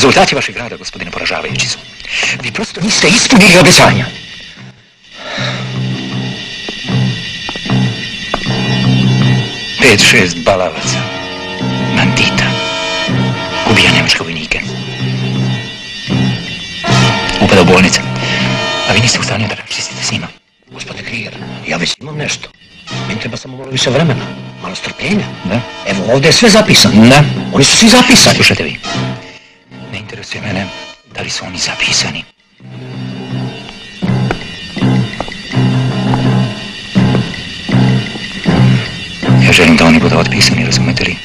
Rezultati vašeg rada, gospodine, poražavajući su. Vi prosto niste ispunili obećanja. Pet, 6 balavaca, bandita, ubija nemačke vojnike. Upada u bolnice, a vi niste u stanju da raščistite s njima. Gospodine Krieger, ja već imam nešto. Meni treba samo malo više vremena, malo strpljenja. Da? Evo, ovdje je sve zapisano. Da. Oni su svi zapisani. Slušajte vi, ne interesuje mene da li su oni zapisani. Ja želim da oni budu otpisani, razumete li?